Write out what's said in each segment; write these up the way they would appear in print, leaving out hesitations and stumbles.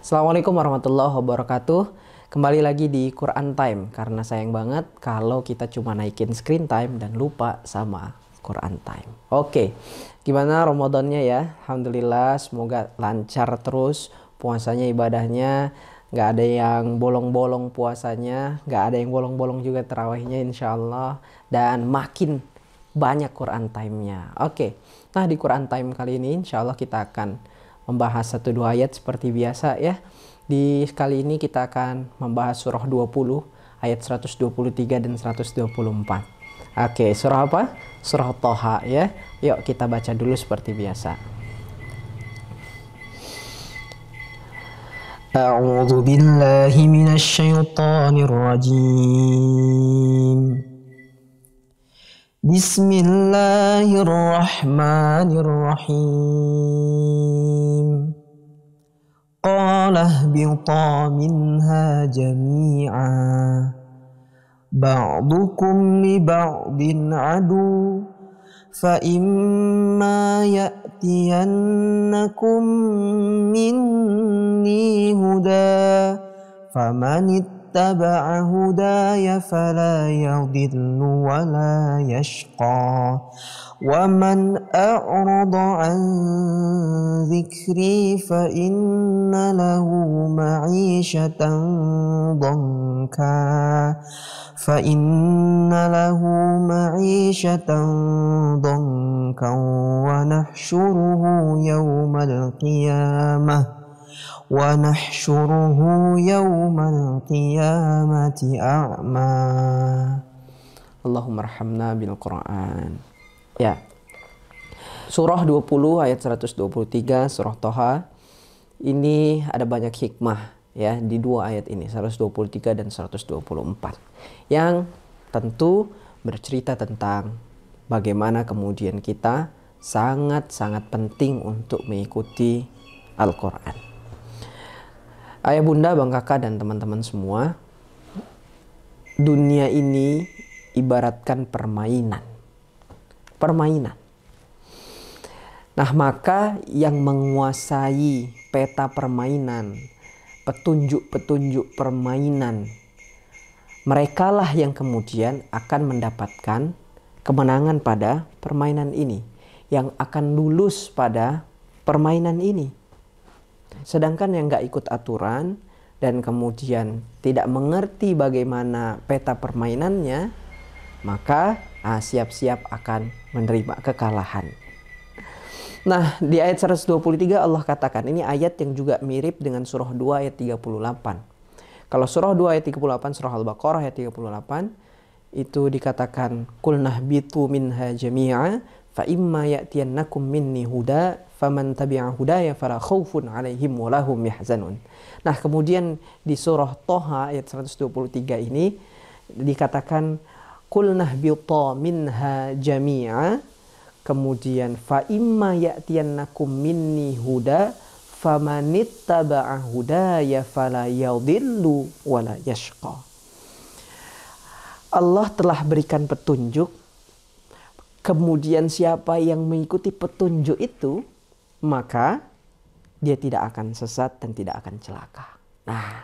Assalamualaikum warahmatullahi wabarakatuh. Kembali lagi di Quran Time. Karena sayang banget kalau kita cuma naikin screen time dan lupa sama Quran Time. Oke, gimana Ramadannya ya? Alhamdulillah, semoga lancar terus puasanya, ibadahnya. Nggak ada yang bolong-bolong puasanya, nggak ada yang bolong-bolong juga tarawihnya insya Allah. Dan makin banyak Quran Time-nya. Oke, nah di Quran Time kali ini insya Allah kita akan membahas 1-2 ayat seperti biasa ya. Di kali ini kita akan membahas surah 20 ayat 123 dan 124. Oke, surah apa? Surah Thaha ya. Yuk kita baca dulu seperti biasa. A'udzu billahi minasy syaithanir rajim. Bismillahirrahmanirrahim. Qala ihbita minha jami'a ba'dukum li ba'din adu fa imma ya'tiyannakum minni huda faman اتبع هداي فلا يضل ولا يشقى ومن أعرض عن ذكري فإن له معيشة ضنكا ونحشره يوم القيامة أعمى. Allahumma arhamna bil Quran. Ya. Surah 20 ayat 123 surah Thaha. Ini ada banyak hikmah ya di dua ayat ini, 123 dan 124. Yang tentu bercerita tentang bagaimana kemudian kita sangat-sangat penting untuk mengikuti Al-Quran. Ayah bunda, bang kakak dan teman-teman semua, dunia ini ibaratkan permainan. Nah, maka yang menguasai peta permainan, petunjuk-petunjuk permainan, merekalah yang kemudian akan mendapatkan kemenangan pada permainan ini, yang akan lulus pada permainan ini. Sedangkan yang gak ikut aturan dan kemudian tidak mengerti bagaimana peta permainannya, maka siap-siap akan menerima kekalahan. Nah, di ayat 123 Allah katakan, ini ayat yang juga mirip dengan surah 2 ayat 38. Kalau surah 2 ayat 38, surah Al-Baqarah ayat 38, itu dikatakan, Qul nahbitu minha jami'a fa imma ya'tiyannakum minni huda faman tabi'a hudaya fala khaufun 'alaihim wa lahum yahzanun. Nah, kemudian di surah Thaha ayat 123 ini dikatakan qul nahbita minha jami'a, kemudian fa imma ya'tiyannakum minni huda famanittaba'a hudaya fala yadhillu wa la yashqa. Allah telah berikan petunjuk. Kemudian siapa yang mengikuti petunjuk itu, maka dia tidak akan sesat dan tidak akan celaka. Nah,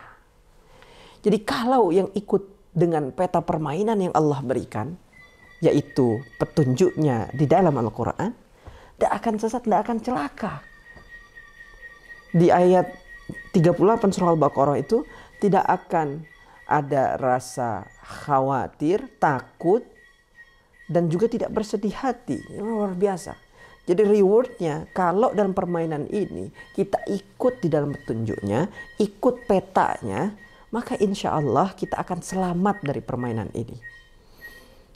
jadi kalau yang ikut dengan peta permainan yang Allah berikan, yaitu petunjuknya di dalam Al-Quran, tidak akan sesat, tidak akan celaka. Di ayat 38 surah Al-Baqarah itu tidak akan ada rasa khawatir, takut, dan juga tidak bersedih hati. Ini luar biasa. Jadi rewardnya kalau dalam permainan ini kita ikut di dalam petunjuknya, ikut petanya, maka insya Allah kita akan selamat dari permainan ini.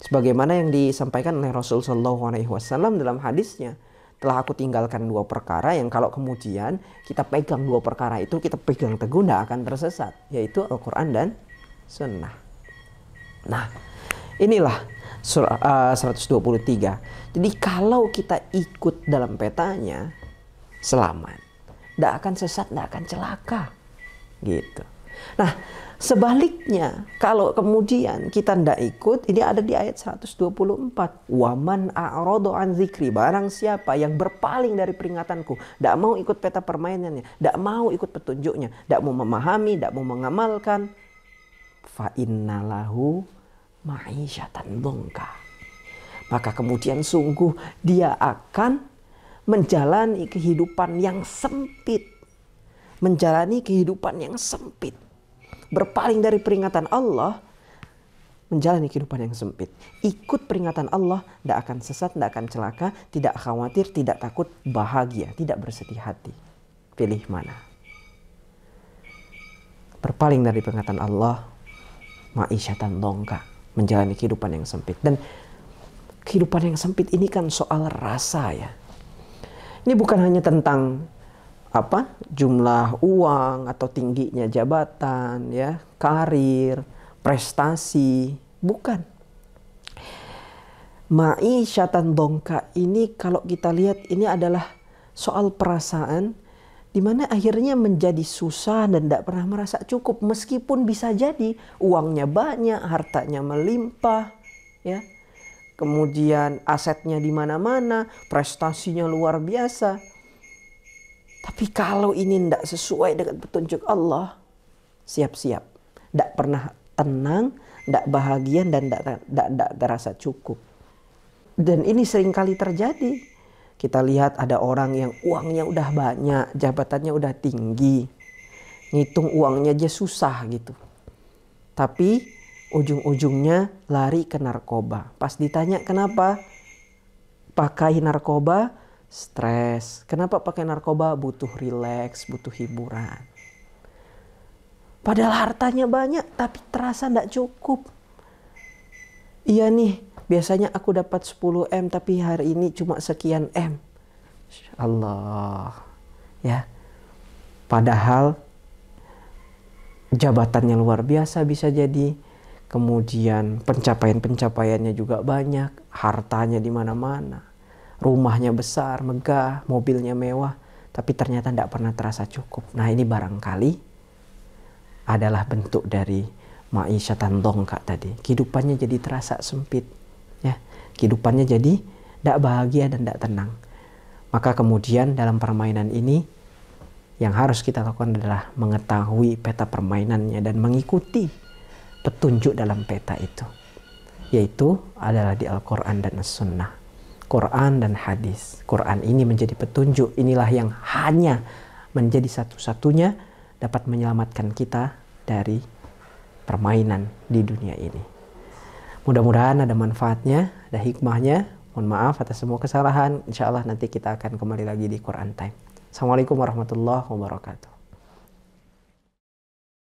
Sebagaimana yang disampaikan oleh Rasul SAW dalam hadisnya, telah aku tinggalkan 2 perkara yang kalau kemudian kita pegang 2 perkara itu, kita pegang teguh, tidak akan tersesat, yaitu Al-Quran dan Sunnah. Nah, inilah surah 123. Jadi kalau kita ikut dalam petanya, selamat. Tidak akan sesat, tidak akan celaka. Gitu. Nah, sebaliknya kalau kemudian kita tidak ikut, ini ada di ayat 124. Waman a'radu an zikri, barang siapa yang berpaling dari peringatanku, tidak mau ikut peta permainannya, tidak mau ikut petunjuknya, tidak mau memahami, tidak mau mengamalkan, fa innalahu ma'isyatan dongka, maka kemudian sungguh dia akan menjalani kehidupan yang sempit. Menjalani kehidupan yang sempit. Berpaling dari peringatan Allah, menjalani kehidupan yang sempit. Ikut peringatan Allah, tidak akan sesat, tidak akan celaka, tidak khawatir, tidak takut, bahagia, tidak bersedih hati. Pilih mana? Berpaling dari peringatan Allah, ma'isyatan dongka, menjalani kehidupan yang sempit. Dan kehidupan yang sempit ini kan soal rasa ya. Ini bukan hanya tentang jumlah uang atau tingginya jabatan, ya, karir, prestasi, bukan. Ma'isyatan dongka ini kalau kita lihat ini adalah soal perasaan di mana akhirnya menjadi susah dan tidak pernah merasa cukup, meskipun bisa jadi uangnya banyak, hartanya melimpah, ya. Kemudian asetnya di mana-mana, prestasinya luar biasa. Tapi kalau ini tidak sesuai dengan petunjuk Allah, siap-siap. Tidak pernah tenang, tidak bahagia, dan tidak terasa cukup. Dan ini seringkali terjadi. Kita lihat ada orang yang uangnya udah banyak, jabatannya udah tinggi. Ngitung uangnya aja susah gitu. Tapi ujung-ujungnya lari ke narkoba. Pas ditanya kenapa pakai narkoba, stres. Kenapa pakai narkoba? Butuh rileks, butuh hiburan. Padahal hartanya banyak tapi terasa tidak cukup. Iya nih, biasanya aku dapat 10 M tapi hari ini cuma sekian M. Allah. Ya. Padahal jabatannya luar biasa bisa jadi. Kemudian pencapaian-pencapaiannya juga banyak, hartanya di mana-mana. Rumahnya besar, megah, mobilnya mewah, tapi ternyata tidak pernah terasa cukup. Nah, ini barangkali adalah bentuk dari ma'isyatan dongka tadi. Kehidupannya jadi terasa sempit, ya. Kehidupannya jadi tidak bahagia dan tidak tenang. Maka kemudian dalam permainan ini yang harus kita lakukan adalah mengetahui peta permainannya dan mengikuti petunjuk dalam peta itu. Yaitu adalah di Al-Quran dan As-Sunnah. Quran dan hadis. Quran ini menjadi petunjuk. Inilah yang hanya menjadi satu-satunya dapat menyelamatkan kita dari permainan di dunia ini. Mudah-mudahan ada manfaatnya, ada hikmahnya. Mohon maaf atas semua kesalahan. Insya Allah nanti kita akan kembali lagi di Quran Time. Assalamualaikum warahmatullahi wabarakatuh.